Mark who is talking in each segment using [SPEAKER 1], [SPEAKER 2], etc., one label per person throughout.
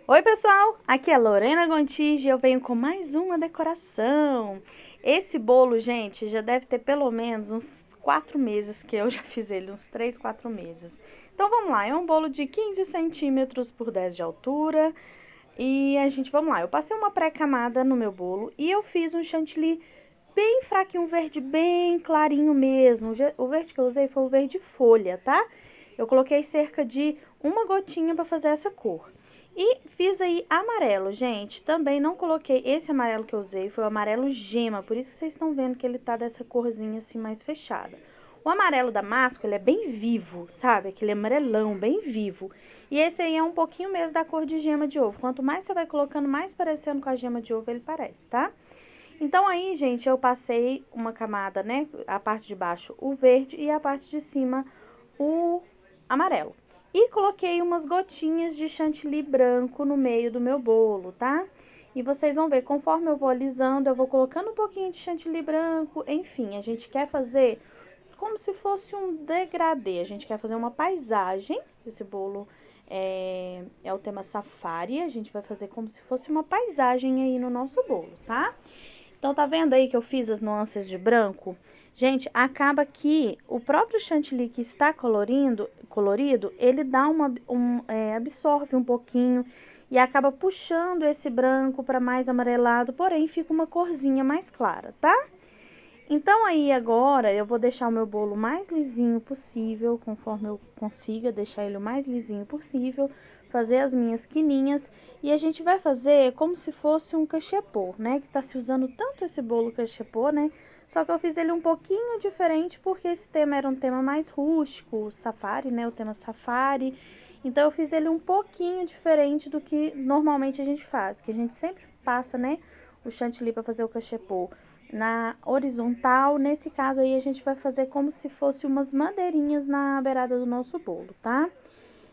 [SPEAKER 1] Oi pessoal, aqui é Lorena Gontijo e eu venho com mais uma decoração. Esse bolo, gente, já deve ter pelo menos uns 4 meses que eu já fiz ele, uns 3, 4 meses. Então vamos lá, é um bolo de 15 centímetros por 10 de altura. E vamos lá, eu passei uma pré-camada no meu bolo e eu fiz um chantilly bem fraquinho, um verde bem clarinho mesmo. O verde que eu usei foi o verde folha, tá? Eu coloquei cerca de uma gotinha para fazer essa cor. E fiz aí amarelo, gente. Também não coloquei esse amarelo que eu usei, foi o amarelo gema, por isso que vocês estão vendo que ele tá dessa corzinha assim mais fechada. O amarelo da Masco, ele é bem vivo, sabe? Aquele amarelão, bem vivo. E esse aí é um pouquinho mesmo da cor de gema de ovo. Quanto mais você vai colocando, mais parecendo com a gema de ovo ele parece, tá? Então aí, gente, eu passei uma camada, né? A parte de baixo o verde e a parte de cima o amarelo. E coloquei umas gotinhas de chantilly branco no meio do meu bolo, tá? E vocês vão ver, conforme eu vou alisando, eu vou colocando um pouquinho de chantilly branco. Enfim, a gente quer fazer como se fosse um degradê. A gente quer fazer uma paisagem. Esse bolo é o tema safari. A gente vai fazer como se fosse uma paisagem aí no nosso bolo, tá? Então, tá vendo aí que eu fiz as nuances de branco? Gente, acaba que o próprio chantilly que está colorido, ele dá absorve um pouquinho e acaba puxando esse branco para mais amarelado, porém fica uma corzinha mais clara, tá? Então, aí agora eu vou deixar o meu bolo mais lisinho possível, conforme eu consiga deixar ele o mais lisinho possível, fazer as minhas quininhas e a gente vai fazer como se fosse um cachepô, né? Que tá se usando tanto esse bolo cachepô, né? Só que eu fiz ele um pouquinho diferente porque esse tema era um tema mais rústico, safari, né? O tema safari. Então, eu fiz ele um pouquinho diferente do que normalmente a gente faz, que a gente sempre passa, né? O chantilly para fazer o cachepô na horizontal. Nesse caso aí, a gente vai fazer como se fosse umas madeirinhas na beirada do nosso bolo, tá?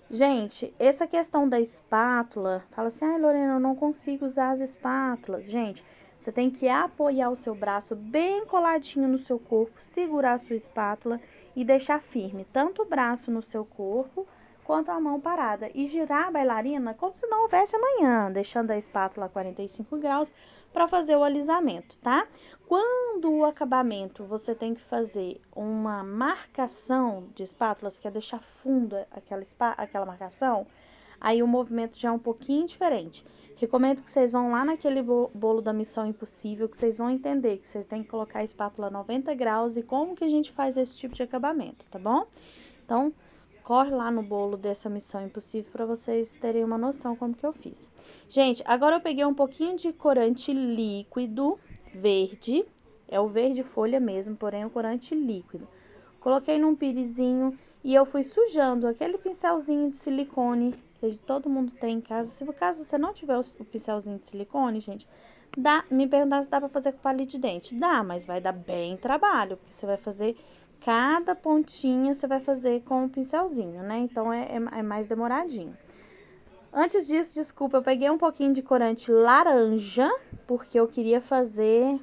[SPEAKER 1] Gente, essa questão da espátula, fala assim, ai Lorena, eu não consigo usar as espátulas. Gente, você tem que apoiar o seu braço bem coladinho no seu corpo, segurar a sua espátula e deixar firme tanto o braço no seu corpo quanto a mão parada. E girar a bailarina como se não houvesse amanhã, deixando a espátula a 45 graus para fazer o alisamento, tá? Quando o acabamento você tem que fazer uma marcação de espátulas, que é deixar fundo aquela marcação, aí o movimento já é um pouquinho diferente. Recomendo que vocês vão lá naquele bolo da Missão Impossível, que vocês vão entender que vocês têm que colocar a espátula a 90 graus e como que a gente faz esse tipo de acabamento, tá bom? Então, corre lá no bolo dessa Missão Impossível para vocês terem uma noção como que eu fiz. Gente, agora eu peguei um pouquinho de corante líquido verde, é o verde folha mesmo, porém é um corante líquido. Coloquei num pirizinho e eu fui sujando aquele pincelzinho de silicone que todo mundo tem em casa. Se caso você não tiver o pincelzinho de silicone, gente, me perguntar se dá pra fazer com palito de dente. Dá, mas vai dar bem trabalho, porque você vai fazer cada pontinha, você vai fazer com o pincelzinho, né? Então, é mais demoradinho. Antes disso, desculpa, eu peguei um pouquinho de corante laranja, porque eu queria fazer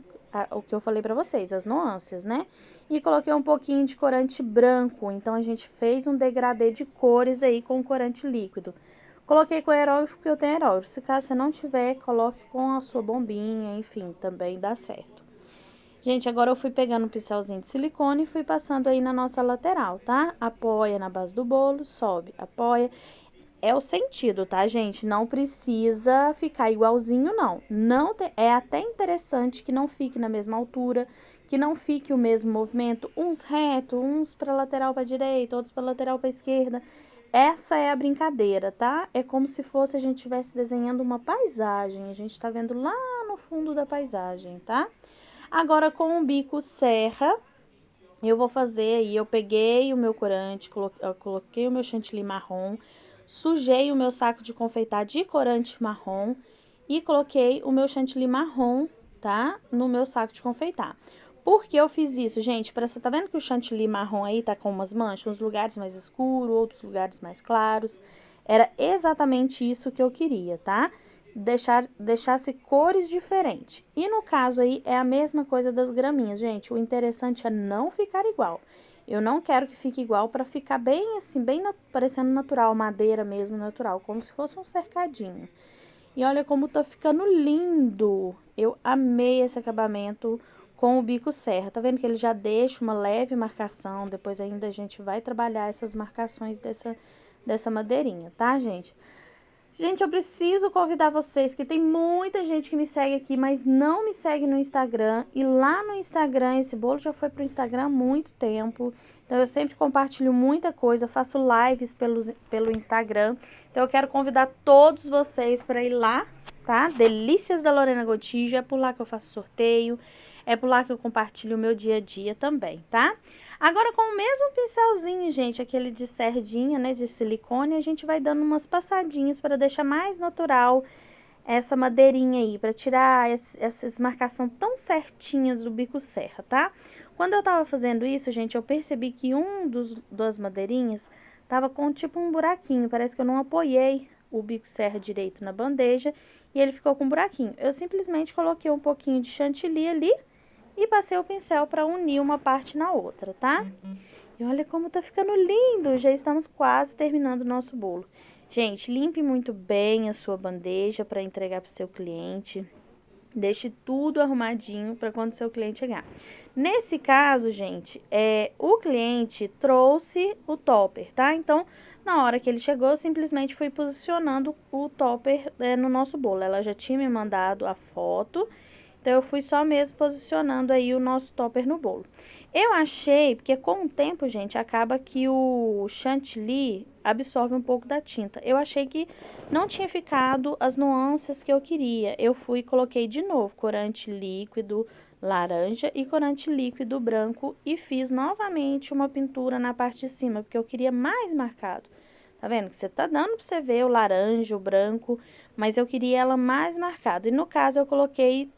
[SPEAKER 1] o que eu falei pra vocês, as nuances, né? E coloquei um pouquinho de corante branco, então a gente fez um degradê de cores aí com corante líquido. Coloquei com aerógrafo porque eu tenho aerógrafo. Se caso você não tiver, coloque com a sua bombinha, enfim, também dá certo. Gente, agora eu fui pegando um pincelzinho de silicone e fui passando aí na nossa lateral, tá? Apoia na base do bolo, sobe, apoia. É o sentido, tá, gente? Não precisa ficar igualzinho, não. É até interessante que não fique na mesma altura, que não fique o mesmo movimento, uns reto, uns para lateral para direita, outros para lateral para esquerda. Essa é a brincadeira, tá? É como se fosse a gente estivesse desenhando uma paisagem. A gente tá vendo lá no fundo da paisagem, tá? Agora, com o bico serra, eu vou fazer aí, eu peguei o meu corante, eu coloquei o meu chantilly marrom, sujei o meu saco de confeitar de corante marrom e coloquei o meu chantilly marrom, tá? No meu saco de confeitar. Por que eu fiz isso, gente? Você tá vendo que o chantilly marrom aí tá com umas manchas, uns lugares mais escuros, outros lugares mais claros? Era exatamente isso que eu queria, tá? Deixasse cores diferentes. E no caso aí, é a mesma coisa das graminhas, gente. O interessante é não ficar igual. Eu não quero que fique igual para ficar bem assim, bem parecendo natural, madeira mesmo natural, como se fosse um cercadinho. E olha como tá ficando lindo. Eu amei esse acabamento com o bico serra. Tá vendo que ele já deixa uma leve marcação, depois ainda a gente vai trabalhar essas marcações dessa madeirinha, tá, gente? Gente, eu preciso convidar vocês, que tem muita gente que me segue aqui, mas não me segue no Instagram. E lá no Instagram, esse bolo já foi pro Instagram há muito tempo. Então, eu sempre compartilho muita coisa, eu faço lives pelo Instagram. Então, eu quero convidar todos vocês para ir lá, tá? Delícias da Lorena Gontijo, é por lá que eu faço sorteio. É por lá que eu compartilho o meu dia a dia também, tá? Agora, com o mesmo pincelzinho, gente, aquele de sardinha, né, de silicone, a gente vai dando umas passadinhas para deixar mais natural essa madeirinha aí, para tirar essas marcação tão certinhas do bico serra, tá? Quando eu tava fazendo isso, gente, eu percebi que das madeirinhas tava com tipo um buraquinho, parece que eu não apoiei o bico serra direito na bandeja e ele ficou com um buraquinho. Eu simplesmente coloquei um pouquinho de chantilly ali e passei o pincel para unir uma parte na outra, tá? E olha como tá ficando lindo, já estamos quase terminando o nosso bolo. Gente, limpe muito bem a sua bandeja para entregar para o seu cliente. Deixe tudo arrumadinho para quando o seu cliente chegar. Nesse caso, gente, o cliente trouxe o topper, tá? Então, na hora que ele chegou, eu simplesmente fui posicionando o topper no nosso bolo. Ela já tinha me mandado a foto, então eu fui só mesmo posicionando aí o nosso topper no bolo. Eu achei, porque com o tempo, gente, acaba que o chantilly absorve um pouco da tinta. Eu achei que não tinha ficado as nuances que eu queria. Eu fui e coloquei de novo corante líquido laranja e corante líquido branco e fiz novamente uma pintura na parte de cima, porque eu queria mais marcado. Tá vendo que você tá dando pra você ver o laranja, o branco, mas eu queria ela mais marcada. E no caso eu coloquei,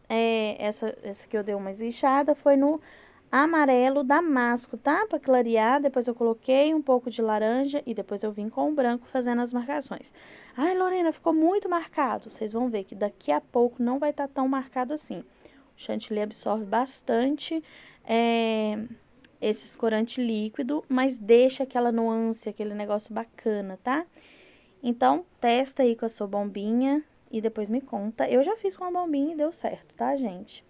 [SPEAKER 1] essa que eu dei uma esguichada, foi no amarelo damasco, tá? Pra clarear, depois eu coloquei um pouco de laranja e depois eu vim com o branco fazendo as marcações. Ai, Lorena, ficou muito marcado. Vocês vão ver que daqui a pouco não vai estar tão marcado assim. O chantilly absorve bastante esses corante líquido, mas deixa aquela nuance, aquele negócio bacana, tá? Então, testa aí com a sua bombinha e depois me conta. Eu já fiz com a bombinha e deu certo, tá, gente?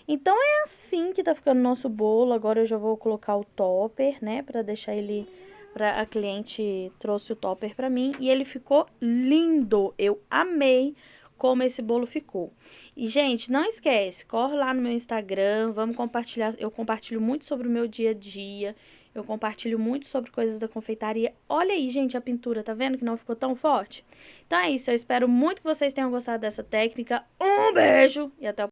[SPEAKER 1] Então, é assim que tá ficando o nosso bolo. Agora, eu já vou colocar o topper, né, pra deixar ele... A cliente trouxe o topper pra mim e ele ficou lindo. Eu amei como esse bolo ficou. E, gente, não esquece, corre lá no meu Instagram, vamos compartilhar. Eu compartilho muito sobre o meu dia a dia, eu compartilho muito sobre coisas da confeitaria. Olha aí, gente, a pintura, tá vendo que não ficou tão forte? Então é isso, eu espero muito que vocês tenham gostado dessa técnica. Um beijo e até o